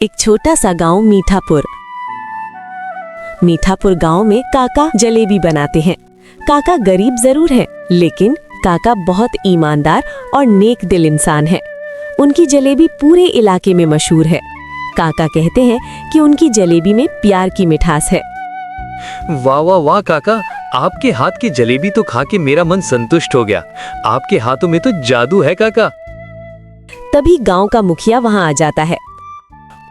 एक छोटा सा गांव मीठापुर। मीठापुर गांव में काका जलेबी बनाते हैं। काका गरीब जरूर है, लेकिन काका बहुत ईमानदार और नेक दिल इंसान है। उनकी जलेबी पूरे इलाके में मशहूर है। काका कहते हैं कि उनकी जलेबी में प्यार की मिठास है। वाह वाह वाह काका, आपके हाथ की जलेबी तो खा के मेरा मन संतुष्ट हो गया। आपके हाथों में तो जादू है काका। तभी गांव का मुखिया वहां आ जाता है।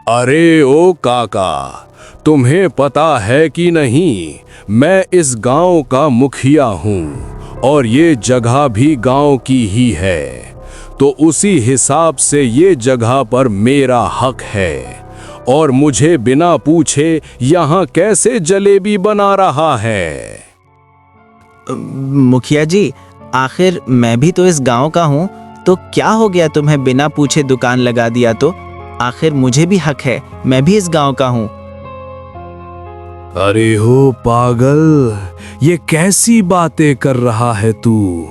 अरे ओ काका, तुम्हें पता है कि नहीं, मैं इस गांव का मुखिया हूँ और ये जगह भी गांव की ही है, तो उसी हिसाब से ये जगह पर मेरा हक है। और मुझे बिना पूछे यहाँ कैसे जलेबी बना रहा है? मुखिया जी, आखिर मैं भी तो इस गांव का हूँ, तो क्या हो गया तुम्हें बिना पूछे दुकान लगा दिया? तो आखिर मुझे भी हक है, मैं भी इस गांव का हूँ। अरे हो पागल, ये कैसी बातें कर रहा है तू?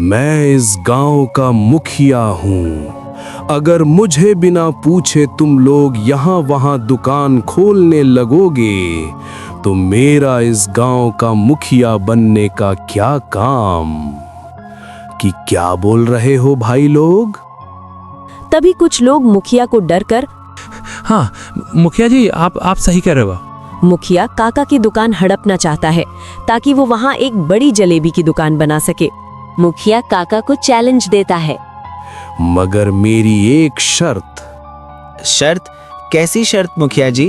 मैं इस गांव का मुखिया हूँ। अगर मुझे बिना पूछे तुम लोग यहाँ वहाँ दुकान खोलने लगोगे तो मेरा इस गांव का मुखिया बनने का क्या काम? कि क्या बोल रहे हो भाई लोग? तभी कुछ लोग मुखिया को डर कर, हाँ मुखिया जी, आप सही कह रहे हो। मुखिया काका की दुकान हड़पना चाहता है ताकि वो वहाँ एक बड़ी जलेबी की दुकान बना सके। मुखिया काका को चैलेंज देता है, मगर मेरी एक शर्त। शर्त? कैसी शर्त मुखिया जी?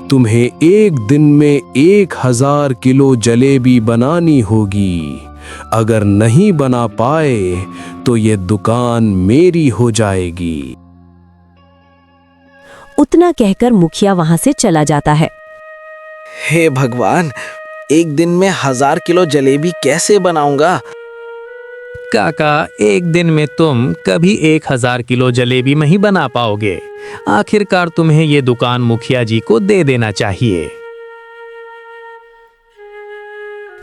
तुम्हें एक दिन में 1000 किलो जलेबी बनानी होगी। अगर नहीं बना पाए तो ये दुकान मेरी हो जाएगी। उतना कहकर मुखिया वहां से चला जाता है। हे भगवान, एक दिन में 1000 किलो जलेबी कैसे बनाऊंगा? काका, एक दिन में तुम कभी 1000 किलो जलेबी नहीं बना पाओगे। आखिरकार तुम्हें ये दुकान मुखिया जी को दे देना चाहिए।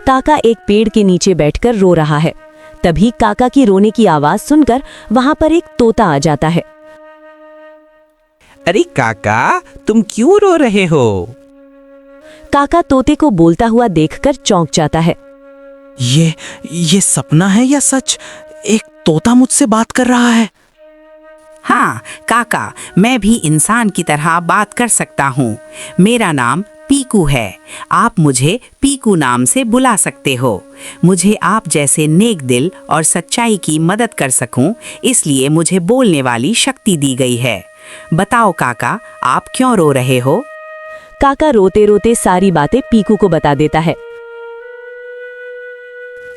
काका एक पेड़ के नीचे बैठकर रो रहा है। तभी काका की रोने की आवाज सुनकर वहां पर एक तोता आ जाता है। अरे काका, तुम क्यों रो रहे हो? काका तोते को बोलता हुआ देखकर चौंक जाता है। ये सपना है या सच? एक तोता मुझसे बात कर रहा है। हाँ काका, मैं भी इंसान की तरह बात कर सकता हूँ। मेरा नाम पीकू है। आप मुझे पीकू नाम से बुला सकते हो। मुझे आप जैसे नेक दिल और सच्चाई की मदद कर सकूं, इसलिए मुझे बोलने वाली शक्ति दी गई है। बताओ काका, आप क्यों रो रहे हो? काका रोते रोते सारी बातें पीकू को बता देता है।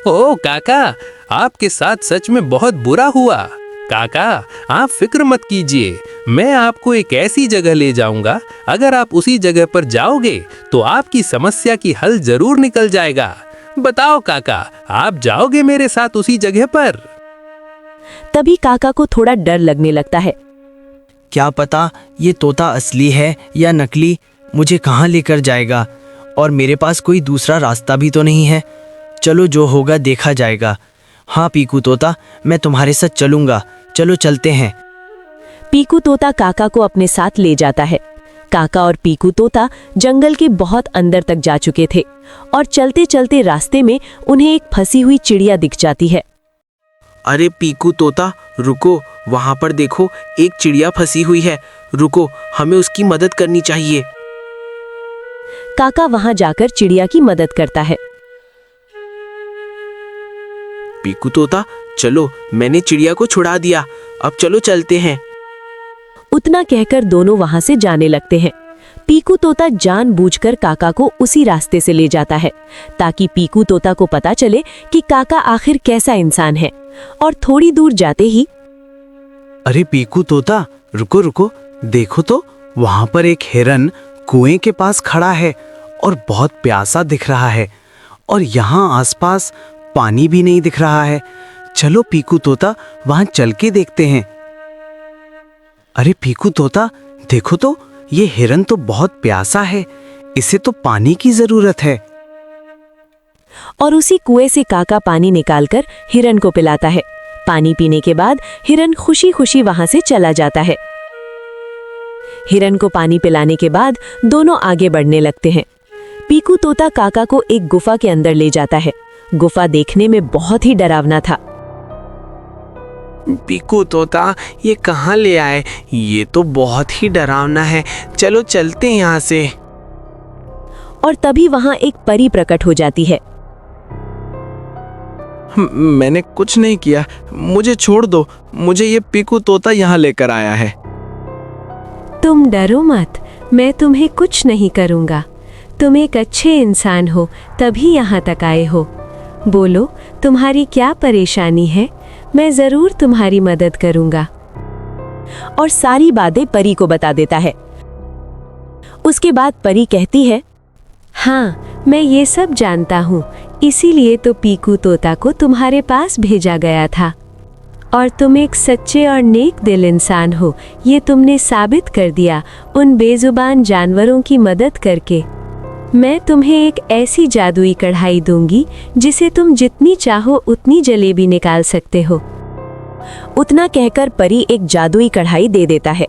ओ काका, आपके साथ सच में बहुत बुरा हुआ। काका, आप फिक्र मत कीजिए, मैं आपको एक ऐसी जगह ले जाऊंगा। अगर आप उसी जगह पर जाओगे तो आपकी समस्या की हल जरूर निकल जाएगा। बताओ काका, आप जाओगे मेरे साथ उसी जगह पर? तभी काका को थोड़ा डर लगने लगता है। क्या पता ये तोता असली है या नकली? मुझे कहाँ लेकर जाएगा? और मेरे पास कोई दूसरा रास्ता भी तो नहीं है। चलो, जो होगा देखा जाएगा। हाँ पीकू तोता, मैं तुम्हारे साथ चलूंगा। चलो चलते हैं। पीकू तोता काका को अपने साथ ले जाता है। काका और पीकू तोता जंगल के बहुत अंदर तक जा चुके थे और चलते चलते रास्ते में उन्हें एक फंसी हुई चिड़िया दिख जाती है। अरे पीकू तोता, रुको, वहां पर देखो, एक चिड़िया फंसी हुई है। रुको, हमें उसकी मदद करनी चाहिए। काका वहां जाकर चिड़िया की मदद करता है। पीकू तोता, चलो, मैंने चिड़िया को छुड़ा दिया। अब चलो चलते हैं। उतना कहकर दोनों वहां से जाने लगते हैं। पीकू तोता जानबूझकर काका को उसी रास्ते से ले जाता है ताकि पीकू तोता को पता चले कि काका आखिर कैसा इंसान है। और थोड़ी दूर जाते ही, अरे पीकू तोता, रुको रुको, देखो तो, वहां पर एक हिरन कुएं के पास खड़ा है और बहुत प्यासा दिख रहा है। और यहाँ आसपास पानी भी नहीं दिख रहा है। चलो पीकू तोता, वहां चल के देखते हैं। अरे पीकू तोता, देखो तो, ये हिरन तो बहुत प्यासा है। इसे तो पानी की जरूरत है। और उसी कुएं से काका पानी निकालकर हिरन को पिलाता है। पानी पीने के बाद हिरन खुशी खुशी वहां से चला जाता है। हिरन को पानी पिलाने के बाद दोनों आगे बढ़ने लगते हैं। पीकू तोता काका को एक गुफा के अंदर ले जाता है। गुफा देखने में बहुत ही डरावना था। पीकू तोता, ये कहाँ ले आए? ये तो बहुत ही डरावना है। चलो चलते हैं यहाँ से। और तभी वहां एक परी प्रकट हो जाती है। मैंने कुछ नहीं किया, मुझे छोड़ दो। मुझे ये पीकू तोता यहाँ लेकर आया है। तुम डरो मत, मैं तुम्हें कुछ नहीं करूंगा। तुम एक अच्छे इंसान हो, तभी यहाँ तक आए हो। बोलो, तुम्हारी क्या परेशानी है? मैं जरूर तुम्हारी मदद करूंगा। और सारी बातें परी को बता देता है। उसके बाद परी कहती है, हाँ, मैं ये सब जानता हूँ, इसीलिए तो पीकू तोता को तुम्हारे पास भेजा गया था। और तुम एक सच्चे और नेक दिल इंसान हो, ये तुमने साबित कर दिया उन बेजुबान जानवरों की मदद करके। मैं तुम्हें एक ऐसी जादुई कढ़ाई दूंगी जिसे तुम जितनी चाहो उतनी जलेबी निकाल सकते हो। उतना कहकर परी एक जादुई कढ़ाई दे देता है।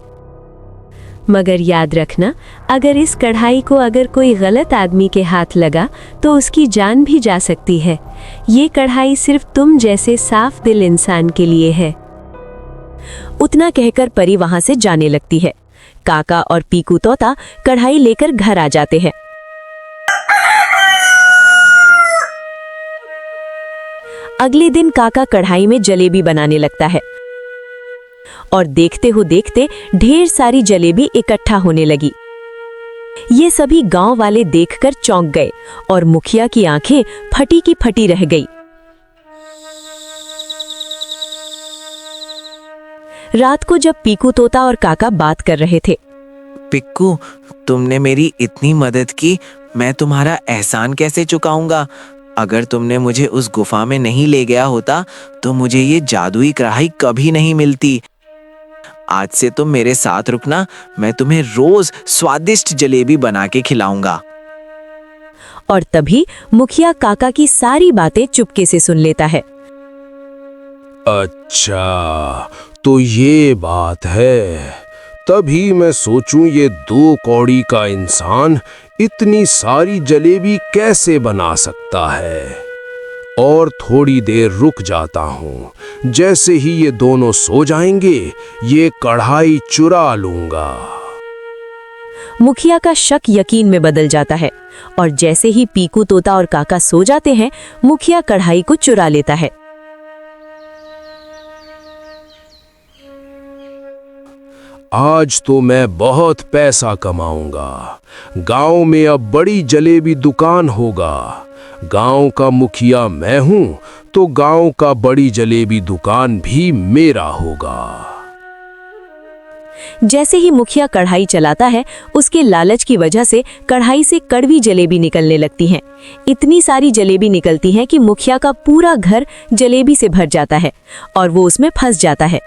मगर याद रखना, अगर इस कढ़ाई को अगर कोई गलत आदमी के हाथ लगा तो उसकी जान भी जा सकती है। ये कढ़ाई सिर्फ तुम जैसे साफ दिल इंसान के लिए है। उतना कहकर परी वहां से जाने लगती है। काका और पीकू तोता कढ़ाई लेकर घर आ जाते हैं। अगले दिन काका कढ़ाई में जलेबी बनाने लगता है और देखते हो देखते ढेर सारी जलेबी इकट्ठा होने लगी। ये सभी गांव वाले देखकर चौंक गए और मुखिया की आंखें फटी की फटी रह गई। रात को जब पीकू तोता और काका बात कर रहे थे, पिक्कू, तुमने मेरी इतनी मदद की, मैं तुम्हारा एहसान कैसे चुकाऊंगा? अगर तुमने मुझे उस गुफा में नहीं ले गया होता तो मुझे ये जादुई कढ़ाई कभी नहीं मिलती। आज से तुम मेरे साथ रुकना, मैं तुम्हें रोज स्वादिष्ट जलेबी बना के खिलाऊंगा। और तभी मुखिया काका की सारी बातें चुपके से सुन लेता है। अच्छा, तो ये बात है। तभी मैं सोचूं ये 2 कौड़ी का इंसान इतनी सारी जलेबी कैसे बना सकता है। और थोड़ी देर रुक जाता हूं। जैसे ही ये दोनों सो जाएंगे, ये कढ़ाई चुरा लूंगा। मुखिया का शक यकीन में बदल जाता है और जैसे ही पीकू तोता और काका सो जाते हैं, मुखिया कढ़ाई को चुरा लेता है। आज तो मैं बहुत पैसा कमाऊंगा। गांव में अब बड़ी जलेबी दुकान होगा। गांव का मुखिया मैं हूं, तो गांव का बड़ी जलेबी दुकान भी मेरा होगा। जैसे ही मुखिया कढ़ाई चलाता है, उसके लालच की वजह से कढ़ाई से कड़वी जलेबी निकलने लगती हैं। इतनी सारी जलेबी निकलती हैं कि मुखिया का पूरा घर जलेबी से भर जाता है और वो उसमें फंस जाता है।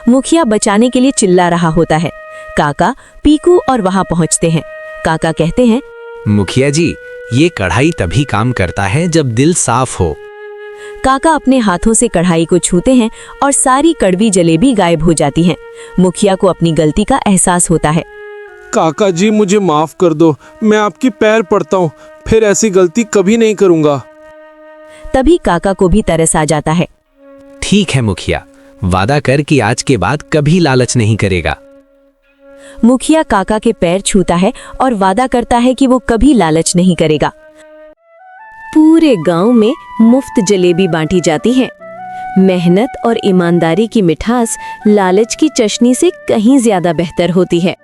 मुखिया बचाने के लिए चिल्ला रहा होता है। काका, पीकू और वहां पहुंचते हैं। काका कहते हैं, मुखिया जी, ये कढ़ाई तभी काम करता है जब दिल साफ हो। काका अपने हाथों से कढ़ाई को छूते हैं और सारी कड़वी जलेबी गायब हो जाती हैं। मुखिया को अपनी गलती का एहसास होता है। काका जी, मुझे माफ कर दो। मैं आपकी पैर पड़ता हूँ, फिर ऐसी गलती कभी नहीं करूंगा। तभी काका को भी तरस आ जाता है। ठीक है मुखिया, वादा कर कि आज के बाद कभी लालच नहीं करेगा। मुखिया काका के पैर छूता है और वादा करता है कि वो कभी लालच नहीं करेगा। पूरे गांव में मुफ्त जलेबी बांटी जाती है। मेहनत और ईमानदारी की मिठास लालच की चशनी से कहीं ज्यादा बेहतर होती है।